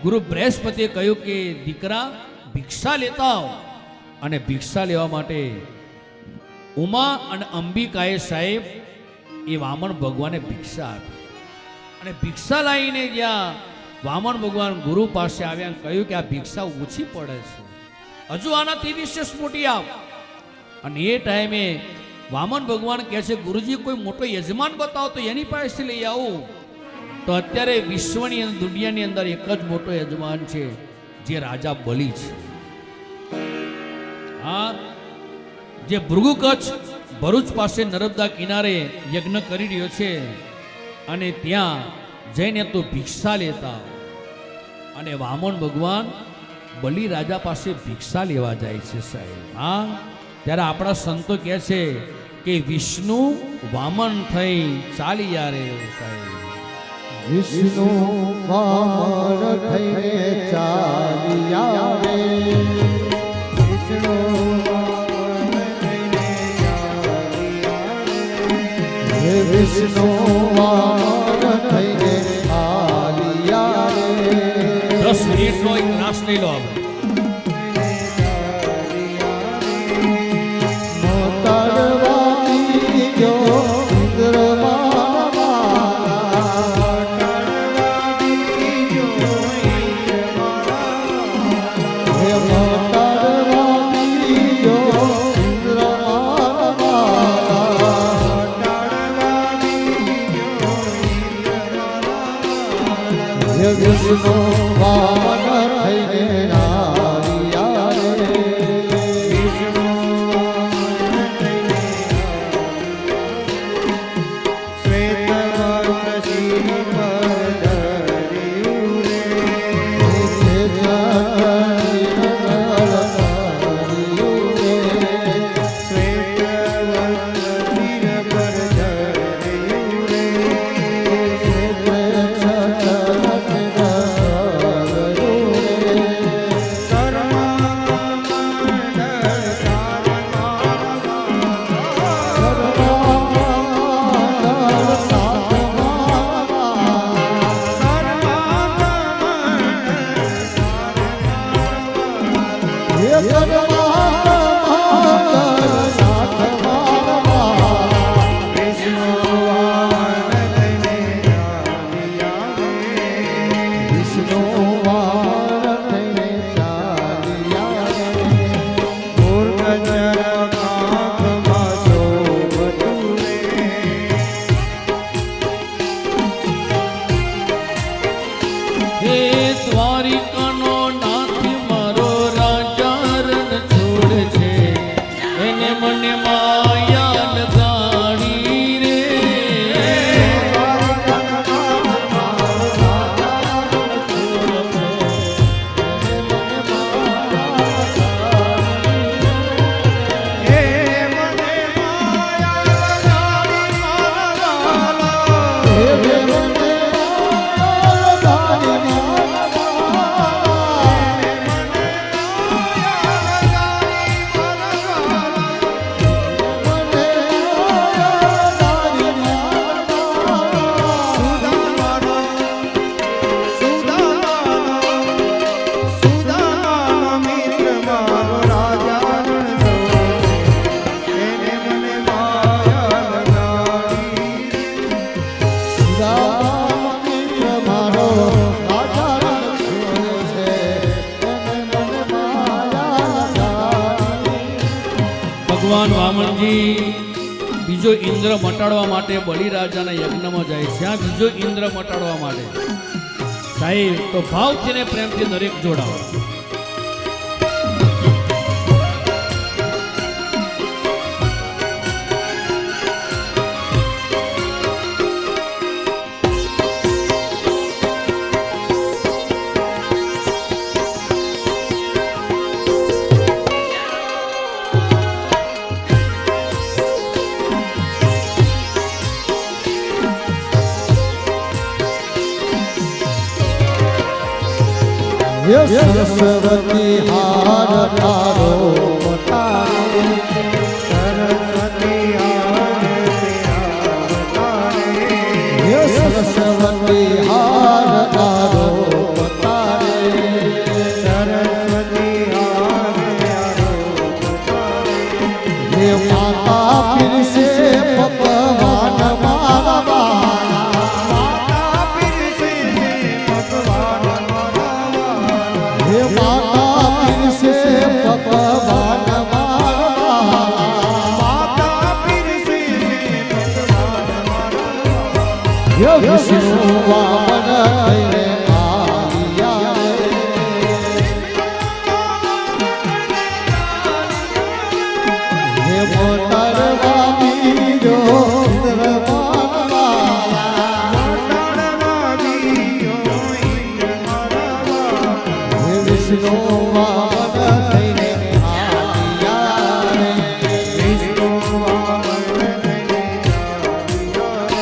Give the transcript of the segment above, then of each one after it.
ગુરુ બૃહસ્પતિએ કહ્યું કે દીકરા ભિક્ષા લેતા આવ. અને ભિક્ષા લેવા માટે ઉમા અને અંબિકાએ સાહેબ એ વામન ભગવાને ભિક્ષા આપી. અને ભિક્ષા લાવીને ગયા વામન ભગવાન ગુરુ પાસે આવ્યા અને કહ્યું કે આ ભિક્ષા ઓછી પડે છે, હજુ આનાથી વિશેષ મોટી આપ. અને એ ટાઈમે વામન ભગવાન કહે છે ગુરુજી કોઈ મોટો યજમાન બતાવો તો એની પાસે લઈ આવું. તો અત્યારે વિશ્વની અંદર દુનિયાની અંદર એક જ મોટો યજમાન છે જે રાજા બલિ છે. હા, જે ભૃગુ કચ્છ ભરૂચ પાસે નર્મદા કિનારે યજ્ઞ કરી રહ્યો છે અને ત્યાં જઈને તો ભિક્ષા લેતા. અને વામન ભગવાન બલિ રાજા પાસે ભિક્ષા લેવા જાય છે સાહેબ. હા, ત્યારે આપણા સંતો કહે છે કે વિષ્ણુ વામન થઈ ચાલી યારે સાહેબ. વિષ્ણુ વામન થઈને ચાલી આવે. વિષ્ણુ વામન થઈને ચાલી આવે. વિષ્ણુ વામન થઈને ચાલી આવે. 10 મિનિટનો એક નાશ લઈ લો આપણે. મોતરવાતી જો વિષ્ણુ વામન થઈને આવી આવે. વિષ્ણુ વામન થઈને શ્વેત વસ્ત્ર શિર પર ધર્યું રે. શ્વેત ભગવાન વામનજી બીજો ઇન્દ્ર મટાડવા માટે બલિરાજાના યજ્ઞમાં જાય છે. આ બીજો ઇન્દ્ર મટાડવા માટે સાહેબ તો ભાવથી ને પ્રેમથી દરેક જોડાવો. સરસ્વતી હાર તારો તારે. સરસ્વતી હાર તારે. સરસ્વતી હાર તારો તારે. માતા પીરસે ભગવાન મારા માતા પીરસે ભગવાન મારા વિષ્ણુ વામન થઈને આવ્યા હે મોટરવા બીજો મોટાડવા બીજો ઇન્દ્ર મારા વિષ્ણુ વામન થઈને આવ્યા વિષ્ણુ વામન થઈને આવ્યા.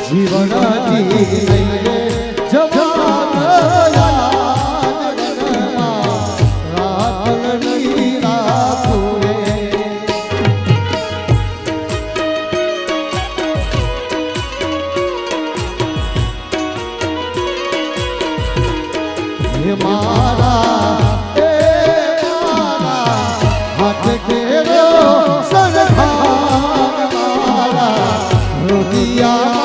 જીવનથી લઈને જવાન યાદ રાતની રાતુરે હે મારા હાથ કેરો સરખાર મારા રુદિયા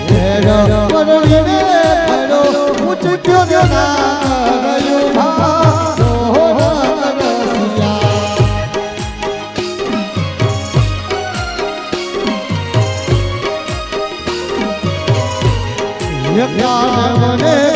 ઘેર પરણીને ફર્યો ઉચક્યો ના રહ્યું ભાવ રસિયા યજ્ઞ મને